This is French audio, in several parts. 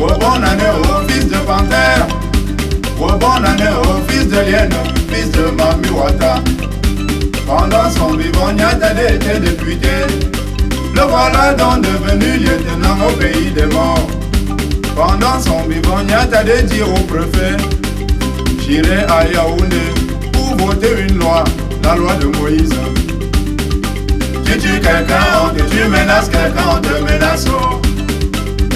Oh, bonne année au fils de panthère. Oh, bonne année au fils de lienne, fils de Mami Wata. Pendant son vivant, Niatade était député. Le voilà donc devenu lieutenant au pays des morts. Pendant son vivant, Niatade dit au préfet: j'irai à Yaoundé pour voter une loi, la loi de Moïse. Tu tues quelqu'un, on te tue, menaces quelqu'un, on te menace.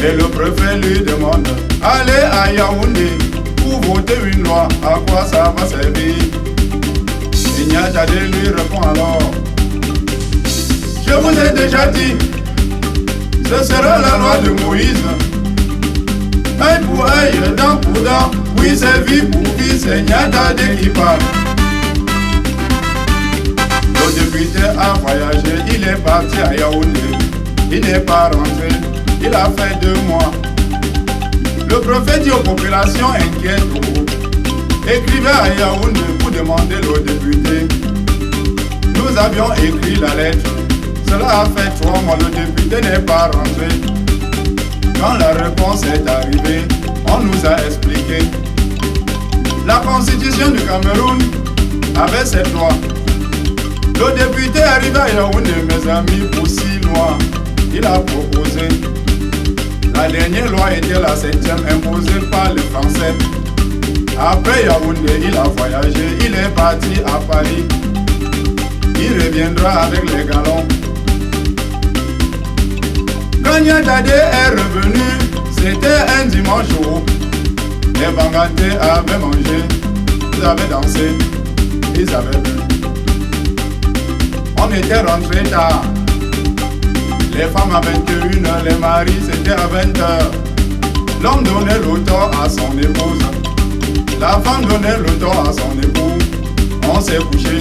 Et le préfet lui demande: allez à Yaoundé pour voter une loi, à quoi ça va servir? Et Niatade lui répond alors: je vous ai déjà dit, ce sera la loi de Moïse. Œil pour œil, dent pour dent, oui c'est vie pour vie, c'est Niatade qui parle. Le député a voyagé, il est parti à Yaoundé, il n'est pas rentré, il a fait 2 mois. Le prophète dit aux populations inquiètes: écrivez à Yaoundé pour demander le député. Nous avions écrit la lettre, cela a fait 3 mois, le député n'est pas rentré. Quand la réponse est arrivée, on nous a expliqué. La constitution du Cameroun avait cette loi. Le député arrivé à Yaoundé, mes amis, pour 6 lois, il a proposé. La dernière loi était la 7e imposée par les Français. Après Yaoundé, il a voyagé, il est parti à Paris. Il reviendra avec les galons. Quand Niatade est revenu, c'était un dimanche haut. Les Banganté avaient mangé, ils avaient dansé, ils avaient bu. On était rentré tard. Les femmes à 21h, les maris c'était à 20h. L'homme donnait le tort à son épouse. La femme donnait le tort à son époux. On s'est couché,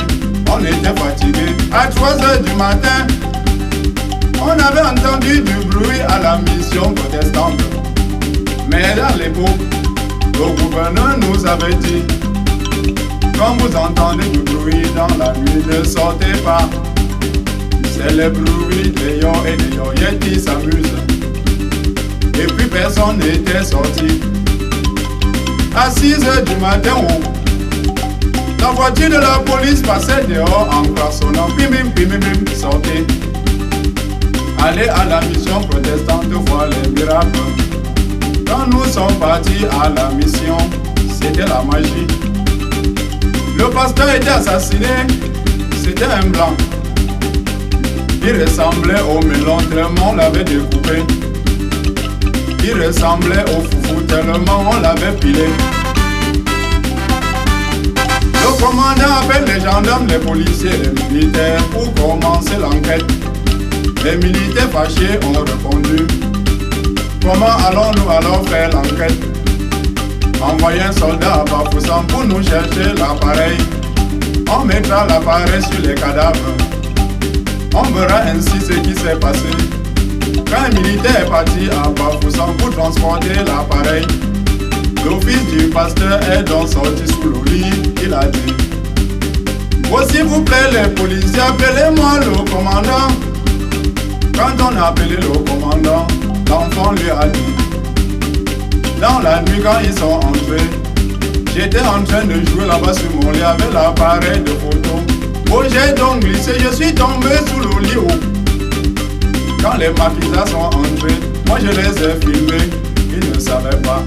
on était fatigué. À 3h du matin, on avait entendu du bruit à la mission protestante. Mais dans l'époque, le gouverneur nous avait dit: quand vous entendez du bruit dans la nuit, ne sortez pas. C'est le bruit des lions et des yoyettes qui s'amusent. Et puis personne n'était sorti. À 6h du matin, la voiture de la police passait dehors en klaxonnant. Bim bim bim bim, sortez. Allez à la mission protestante voir les miracles. Quand nous sommes partis à la mission, c'était la magie. Le pasteur était assassiné, c'était un blanc. Il ressemblait au melon tellement on l'avait découpé. Il ressemblait au foufou tellement on l'avait pilé. Le commandant appelle les gendarmes, les policiers, les militaires pour commencer l'enquête. Les militaires fâchés ont répondu: comment allons-nous alors faire l'enquête? Envoyez un soldat à Bafoussam pour nous chercher l'appareil. On mettra l'appareil sur les cadavres. On verra ainsi ce qui s'est passé. Quand un militaire est parti à Bafoussam pour transporter l'appareil, le fils du pasteur est donc sorti sous le lit. Il a dit: oh, s'il vous plaît les policiers, appelez-moi le commandant. Quand on a appelé le commandant, l'enfant lui a dit: dans la nuit quand ils sont entrés, j'étais en train de jouer là-bas sur mon lit avec l'appareil de photo. Oh, j'ai donc glissé, je suis tombé sous le lit. Quand les maquisards sont entrés, moi je les ai filmés, ils ne savaient pas.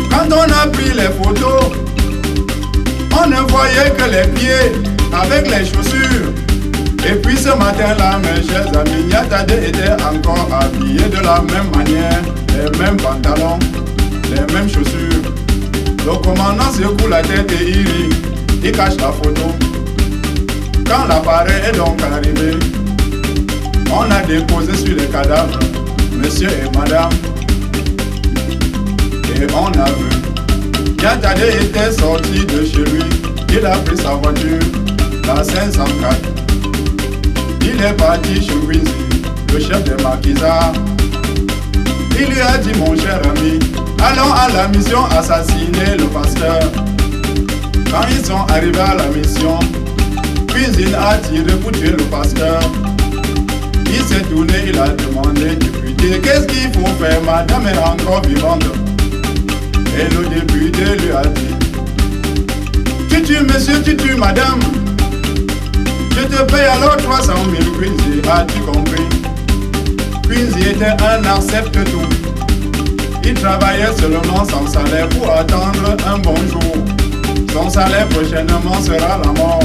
Quand on a pris les photos, on ne voyait que les pieds avec les chaussures. Et puis ce matin-là, mes chers amis, Niatade était encore habillé de la même manière, les mêmes pantalons, les mêmes chaussures. Le commandant secoue la tête et il rit, il cache la photo. Quand l'appareil est donc arrivé, on a déposé sur les cadavres monsieur et madame. Et on a vu, Niatade était sorti de chez lui, il a pris sa voiture, la 504. Il est parti chez Winzy, le chef des maquisards. Il lui a dit: mon cher ami, allons à la mission assassiner le pasteur. Quand ils sont arrivés à la mission, Winzy a tiré pour tuer le pasteur. Il s'est tourné, il a demandé: député, député, qu'est-ce qu'il faut faire? Madame est encore vivante. Et le député lui a dit: tu tues monsieur, tu tues madame. Je te paye alors 300 000 Quincy, as-tu compris? Quincy était un accepte-tout. Il travaillait seulement sans salaire pour attendre un bon jour. Son salaire prochainement sera la mort.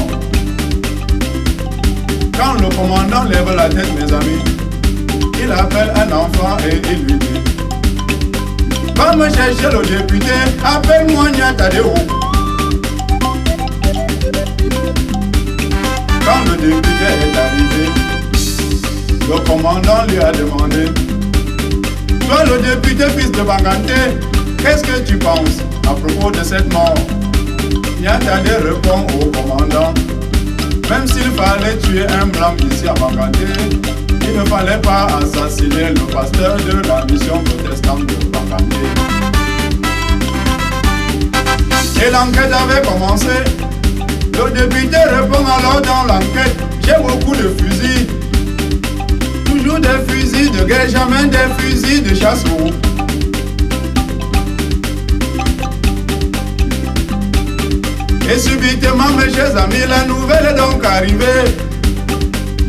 Quand le commandant lève la tête, mes amis, il appelle un enfant et il lui dit: va me chercher le député, appelle-moi Niatadeo. Quand le député est arrivé, le commandant lui a demandé: toi le député fils de Bangante, qu'est-ce que tu penses à propos de cette mort? Niatade répond au commandant: même s'il fallait tuer un blanc ici à Bangante, il ne fallait pas assassiner le pasteur de la mission protestante de Bangante. Et l'enquête avait commencé. Le député répond alors dans l'enquête: j'ai beaucoup de fusils. Toujours des fusils de guerre, jamais des fusils de chasse-eau. Et subitement, mes chers amis, la nouvelle est donc arrivée.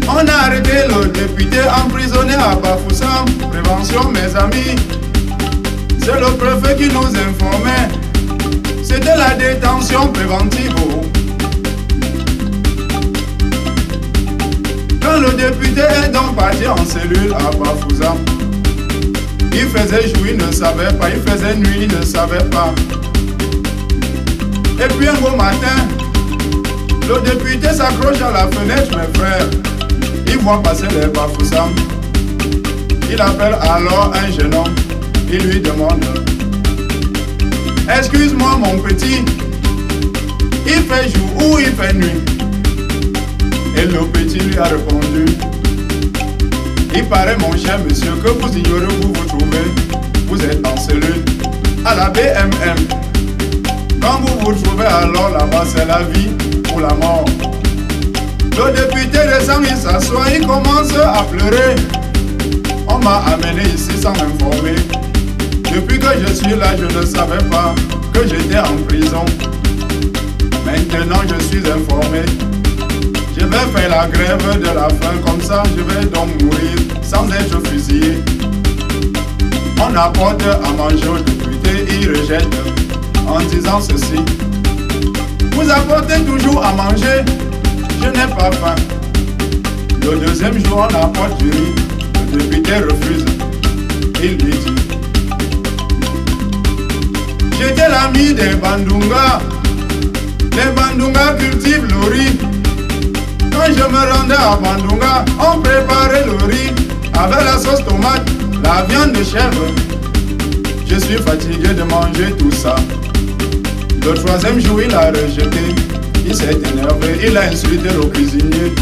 On a arrêté le député emprisonné à Bafoussam. Prévention, mes amis. C'est le préfet qui nous informait. C'était la détention préventive. Quand le député est donc parti en cellule à Bafoussam, il faisait jour, il ne savait pas. Il faisait nuit, il ne savait pas. Et puis un beau matin, le député s'accroche à la fenêtre, mes frères. Il voit passer les Bafoussam. Il appelle alors un jeune homme. Il lui demande: excuse-moi mon petit, il fait jour ou il fait nuit? Et le petit lui a répondu: il paraît mon cher monsieur que vous ignorez où vous trouvez. Vous êtes en cellule à la BMM. Quand vous vous trouvez alors là-bas, c'est la vie ou la mort. Le député descend, il s'assoit, il commence à pleurer. On m'a amené ici sans m'informer. Depuis que je suis là, je ne savais pas que j'étais en prison. Maintenant, je suis informé. Je vais faire la grève de la faim, comme ça je vais donc mourir sans être fusillé. On apporte à manger au député, il rejette en disant ceci: vous apportez toujours à manger, je n'ai pas faim. Le deuxième jour, on apporte du riz, le député refuse. Il lui dit: j'étais l'ami des Bandunga. Les Bandunga cultivent le riz. Quand je me rendais à Bandunga, on préparait le riz avec la sauce tomate, la viande de chèvre. Je suis fatigué de manger tout ça. Le troisième jour, il a rejeté. Il s'est énervé, il a insulté le cuisinier.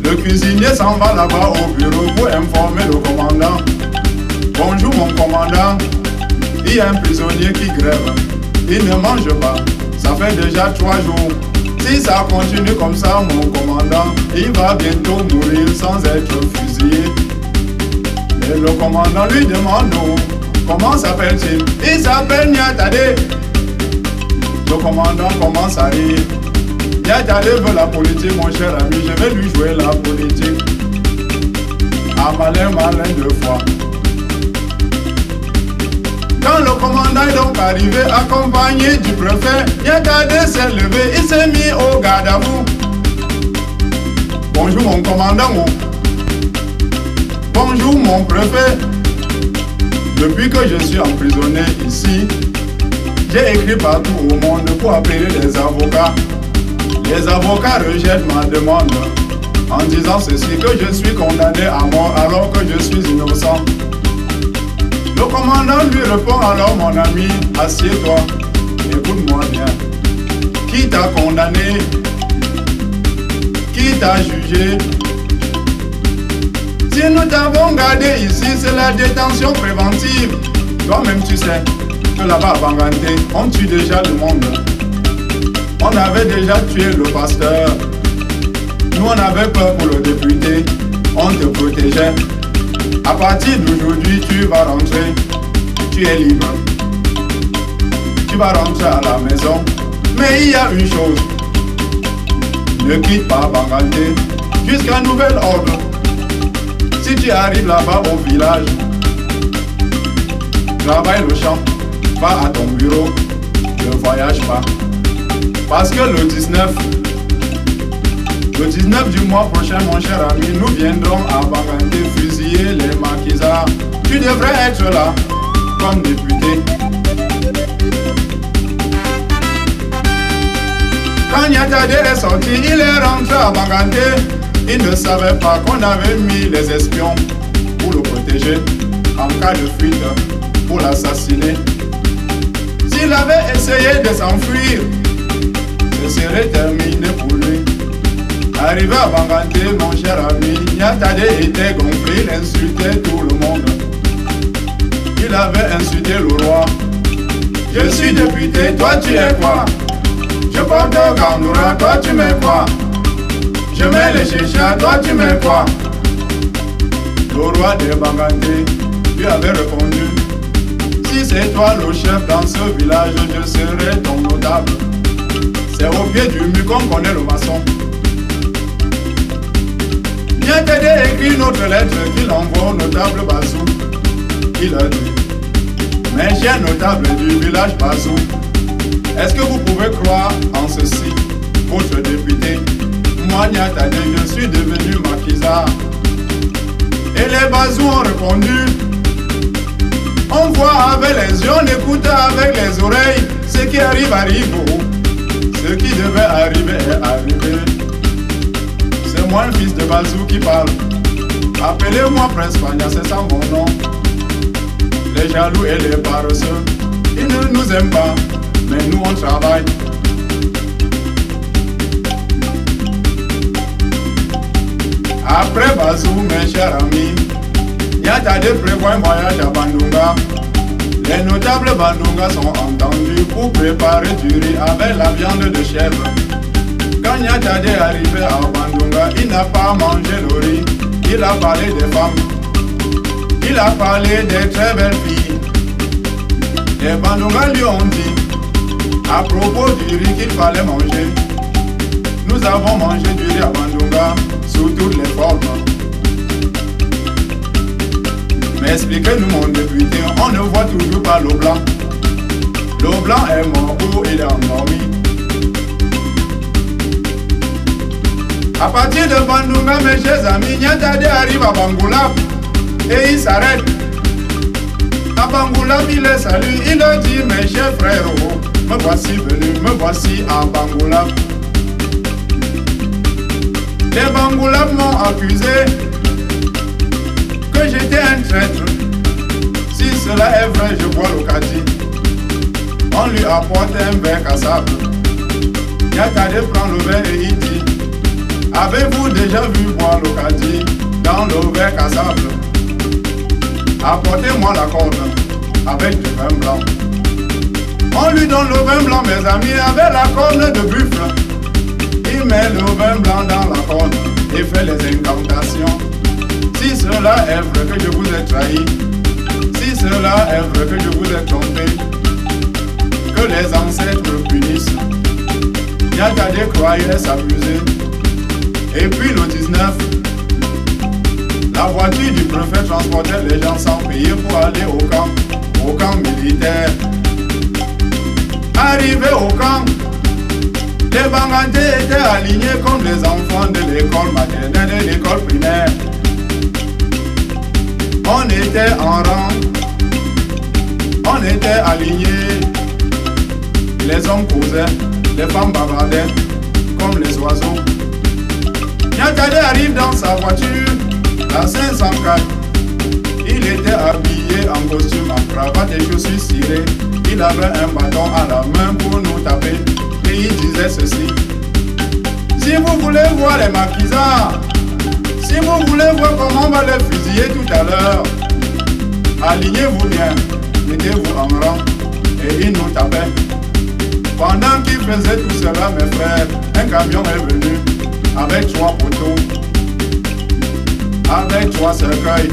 Le cuisinier s'en va là-bas au bureau pour informer le commandant. Bonjour mon commandant, il y a un prisonnier qui grève. Il ne mange pas, ça fait déjà 3 jours. Si ça continue comme ça, mon commandant, il va bientôt mourir sans être fusillé. Et le commandant lui demande: comment s'appelle-t-il? Il s'appelle Niatade. Le commandant commence à rire. Niatade veut la politique, mon cher ami, je vais lui jouer la politique. À malin, malin 2 fois. Quand le commandant est donc arrivé, accompagné du préfet, Niatade s'est levé, il s'est mis au garde à vous. Bonjour mon commandant. Bonjour mon préfet. Depuis que je suis emprisonné ici, j'ai écrit partout au monde pour appeler les avocats. Les avocats rejettent ma demande en disant ceci, que je suis condamné à mort alors que je suis innocent. Le commandant lui répond alors: mon ami, assieds-toi, écoute-moi bien. Qui t'a condamné? Qui t'a jugé? Si nous t'avons gardé ici, c'est la détention préventive. Toi-même tu sais que là-bas à Bangante, on tue déjà le monde. On avait déjà tué le pasteur. Nous on avait peur pour le député, on te protégeait. À partir d'aujourd'hui, tu vas rentrer. Tu es libre. Tu vas rentrer à la maison. Mais il y a une chose. Ne quitte pas Bangangté jusqu'à nouvel ordre. Si tu arrives là-bas au village, travaille le champ, va à ton bureau, ne voyage pas. Parce que le 19 du mois prochain, mon cher ami, nous viendrons à Bangangté fusiller les maquisards. Tu devrais être là, comme député. Quand Niatade est sorti, il est rentré à Bangangté. Il ne savait pas qu'on avait mis les espions pour le protéger en cas de fuite, pour l'assassiner. S'il avait essayé de s'enfuir, ce serait terminé pour lui. Arrivé à Bangangté, mon cher ami, Niatade était gonflé, il insultait tout le monde. Il avait insulté le roi. Je suis député, toi tu es quoi? Je porte Gandoura, toi tu mets quoi? Je mets les chichas, toi tu mets quoi? Le roi de Bangangté lui avait répondu: si c'est toi le chef dans ce village, je serai ton notable. C'est au pied du mur qu'on connaît le maçon. Niatade écrit une autre lettre qu'il envoie au notable Bazou. Il a dit: mes chers notables du village Bazou, est-ce que vous pouvez croire en ceci, votre député? Moi, Niatade, je suis devenu maquisard. Et les Bazous ont répondu: on voit avec les yeux, on écoute avec les oreilles. Ce qui arrive, arrive. Ce qui devait arriver est arrivé. C'est moi, le fils de Bazou, qui parle. Appelez-moi Prince Pagna, c'est ça mon nom. Les jaloux et les paresseux, ils ne nous aiment pas, mais nous on travaille. Après Bazou, mes chers amis, Niatade prévoit un voyage à Bandunga. Les notables Bandunga sont entendus pour préparer du riz avec la viande de chèvre. Quand Niatade est arrivé à Bandunga, il n'a pas mangé le riz. Il a parlé des femmes. Il a parlé des très belles filles. Les Bandunga lui ont dit à propos du riz qu'il fallait manger. Nous avons mangé du riz à Bandunga sous toutes les formes. Mais expliquez-nous, mon député, on ne voit toujours pas le blanc. Le blanc est mort ou il est endormi. À partir de Bandunga, mes chers amis, Niatade arrive à Bangoulap et il s'arrête. À Bangoulap, il les salue, il leur dit: mes chers frères, me voici venu, me voici à Bangoulap. Les Bangoulap m'ont accusé que j'étais un traître. Si cela est vrai, je bois le kati. On lui apporte un verre à sable. Niatade prend le verre et il dit: avez-vous déjà vu boire le kati dans le verre à sable? Apportez-moi la corde avec du vin blanc. On lui donne le vin blanc, mes amis, avec la corne de buffle. Il met le vin blanc dans la corde et fait les incantations. Si cela est vrai que je vous ai trahi, si cela est vrai que je vous ai trompé, que les ancêtres punissent. Niatade croyait s'amuser. Et puis le 19, la voiture du préfet transportait les gens sans payer pour aller au camp militaire. Arrivé au camp, les Bangangté étaient alignés comme les enfants de l'école maternelle et de l'école primaire. On était en rang, on était alignés. Les hommes causaient, les femmes bavardaient comme les oiseaux. Niatade arrive dans sa voiture, la 504. Il était habillé en costume, en cravate et chaussures cirées. Il avait un bâton à la main pour nous taper. Et il disait ceci: si vous voulez voir les maquisards, si vous voulez voir comment on va les fusiller tout à l'heure, alignez-vous bien, mettez-vous en rang. Et il nous tapait. Pendant qu'il faisait tout cela, mes frères, un camion est venu avec 3 poteaux, avec 3 cercueils.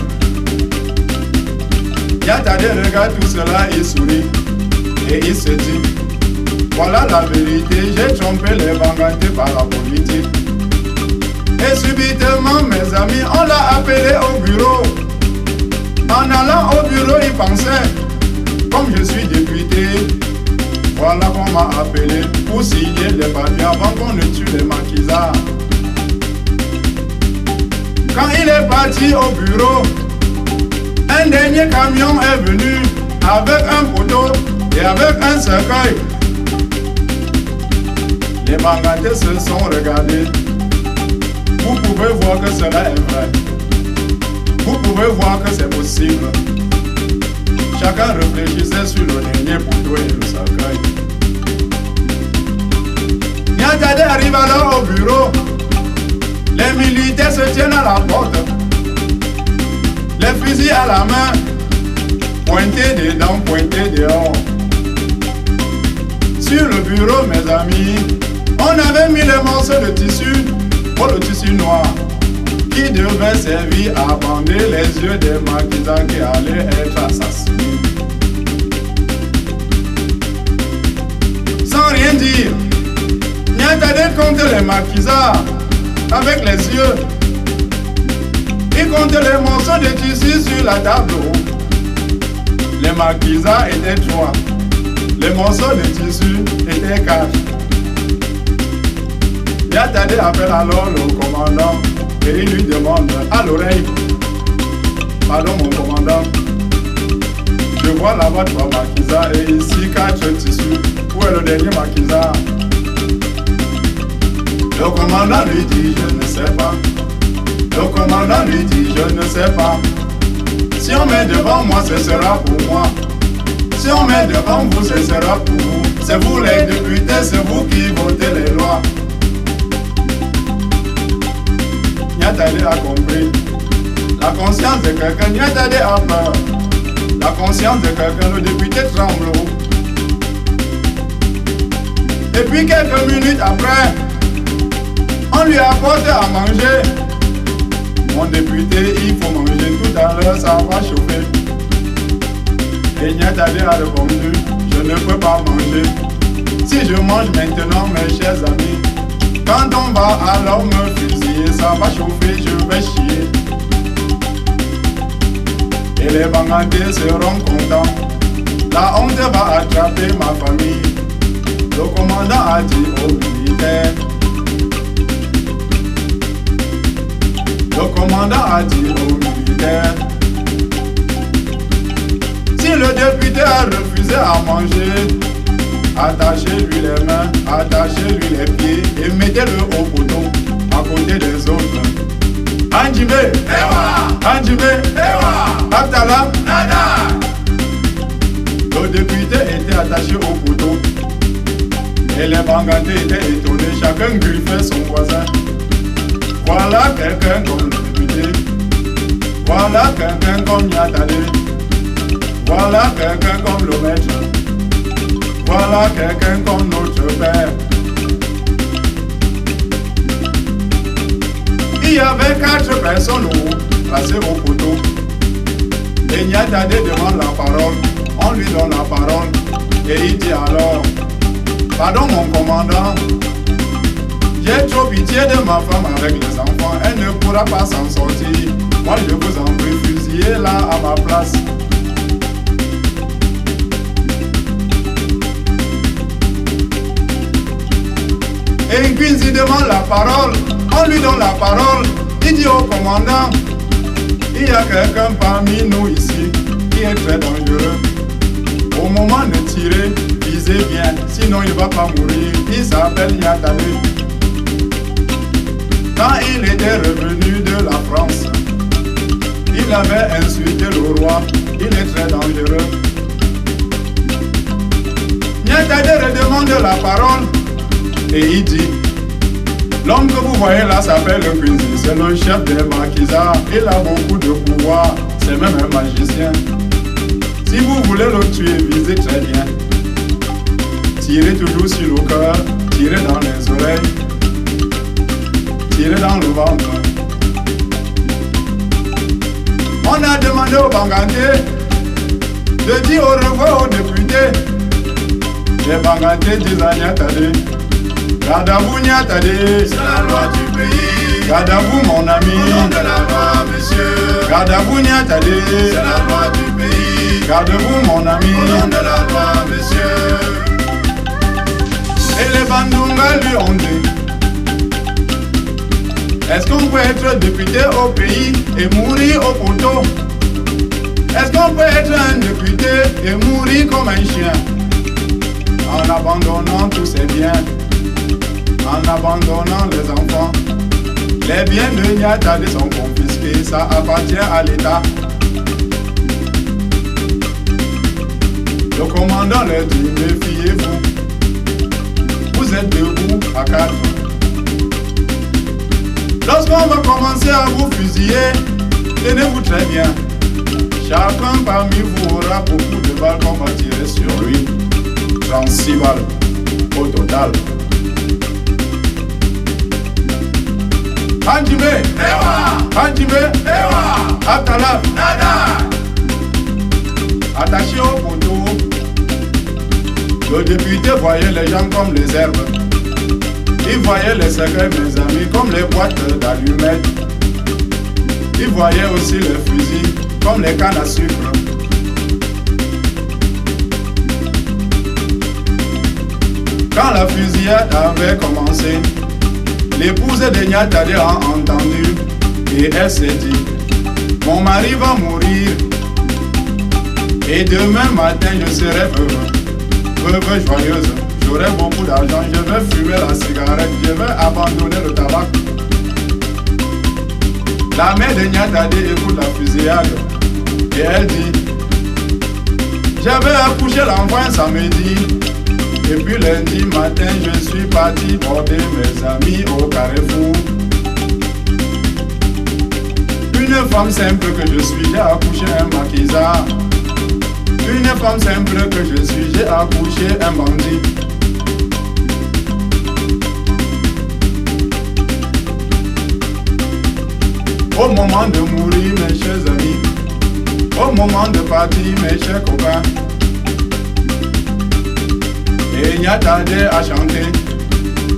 Niatade regarde tout cela et sourit. Et il se dit, voilà la vérité, j'ai trompé les Banganté par la politique. Et subitement, mes amis, on l'a appelé au bureau. En allant au bureau, il pensait, comme je suis député, voilà qu'on m'a appelé pour signer les papiers avant qu'on ne tue les maquisards. Quand il est parti au bureau, un dernier camion est venu avec un poteau et avec un cercueil. Les Banganté se sont regardés. Vous pouvez voir que cela est vrai. Vous pouvez voir que c'est possible. Chacun réfléchissait sur le dernier poteau et le cercueil. Niatade arrive alors au bureau. Les militaires se tiennent à la porte. Les fusils à la main. Pointés dedans, pointés dehors. Sur le bureau, mes amis, on avait mis les morceaux de tissu, pour le tissu noir, qui devait servir à bander les yeux des maquisards qui allaient être assassinés. Sans rien dire, Niatade compte les maquisards avec les yeux. Il compte les morceaux de tissu sur la table. Les maquisards étaient 3. Les morceaux de tissu étaient 4. Niatade appelle alors le commandant et il lui demande à l'oreille, pardon mon commandant, je vois là-bas 3 maquisards et ici 4 tissus. Où est le dernier maquisard? Le commandant lui dit, je ne sais pas. Le commandant lui dit, je ne sais pas. Si on met devant moi, ce sera pour moi. Si on met devant vous, ce sera pour vous. C'est vous les députés, c'est vous qui votez les lois. Niatade a compris. La conscience de quelqu'un, Niatade a peur. La conscience de quelqu'un, le député tremble. Et puis quelques minutes après, on lui apporte à manger. Mon député, il faut manger tout à l'heure, ça va chauffer. Et Niatade a répondu, je ne peux pas manger. Si je mange maintenant, mes chers amis, quand on va alors me fusiller, ça va chauffer, je vais chier. Et les Banganté seront contents. La honte va attraper ma famille. Le commandant a dit aux militaires. Le commandant a dit aux militaires. Si le député a refusé à manger, attachez-lui les mains, attachez-lui les pieds et mettez-le au poteau à côté des autres. Anjime, Ewa! Anjime, Ewa! Abdallah, Nada! Le député était attaché au poteau et les Banganté étaient étonnés, chacun griffait son voisin. Voilà quelqu'un comme le député, voilà quelqu'un comme Niatade, voilà quelqu'un comme le maître, voilà quelqu'un comme notre père. Il y avait 4 personnes placées au poteau. Et Niatade demande la parole, on lui donne la parole et il dit alors, pardon mon commandant, j'ai trop pitié de ma femme avec les enfants, elle ne pourra pas s'en sortir. Moi je vous en prie, fusillez là à ma place. Et puis il demande la parole, on lui donne la parole, il dit au commandant, il y a quelqu'un parmi nous ici qui est très dangereux. Au moment de tirer, visez bien, sinon il ne va pas mourir. Il s'appelle Niatade. Quand il était revenu de la France, il avait insulté le roi, il est très dangereux. Niatade redemande la parole et il dit, l'homme que vous voyez là s'appelle le Quincy, c'est le chef des maquisards, il a beaucoup de pouvoir, c'est même un magicien. Si vous voulez le tuer, visez très bien. Tirez toujours sur le cœur, tirez dans les oreilles, tirez dans le ventre. On a demandé aux Banganté Je dis au revoir aux députés. Les bangatés disent à Niatade. Gardez-vous Niatade. C'est la loi du pays. Gardez-vous mon ami. Au nom de la loi, monsieur. Gardez-vous Niatade. C'est la loi du pays. Gardez-vous mon ami. Au nom de la loi, monsieur. Et les Bandunga lui ont dit: est-ce qu'on peut être député au pays et mourir au poteau? Est-ce qu'on peut être un député et mourir comme un chien? En abandonnant tous ses biens, en abandonnant les enfants. Les biens de Niatade sont confisqués, ça appartient à l'État. Le commandant leur dit: méfiez-vous. Vous êtes debout à 4. Lorsqu'on va commencer à vous fusiller, tenez-vous très bien. Chacun parmi vous aura beaucoup de balles qu'on va tirer sur lui. 36 balles au total. Handime, Ewa, Handime, Ewa, Atala, Nada. Attaché au poteau. Le député voyait les gens comme les herbes. Il voyait les secrets, mes amis, comme les boîtes d'allumettes. Il voyait aussi les fusils, comme les cannes à sucre. Quand la fusillade avait commencé, l'épouse de Niatade a entendu et elle s'est dit: mon mari va mourir et demain matin je serai veuve joyeuse. J'aurai beaucoup d'argent, je vais fumer la cigarette, je vais abandonner le tabac. La mère de Niatade écoute la fusillade et elle dit: j'avais accouché l'enfant un samedi. Et puis lundi matin, je suis parti border mes amis au Carrefour. Une femme simple que je suis, j'ai accouché un maquisard. Une femme simple que je suis, j'ai accouché un bandit. Au moment de mourir, mes chers amis, au moment de partir, mes chers copains, et Niatade a chanté: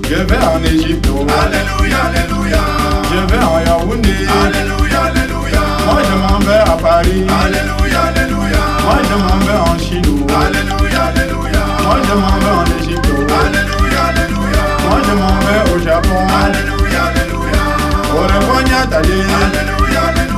je vais en Égypte, oh. Alléluia, Alléluia. Je vais en Yaoundé. Alléluia, Alléluia. Moi je m'en vais à Paris. Alléluia, Alléluia. Moi je m'en vais en Chine, oh. Alléluia, Alléluia. Moi je m'en vais en Égypte, oh. Alléluia, Alléluia. Moi je m'en vais au Japon. Alléluia, Alléluia. Au revoir Niatade. Alléluia, Alléluia.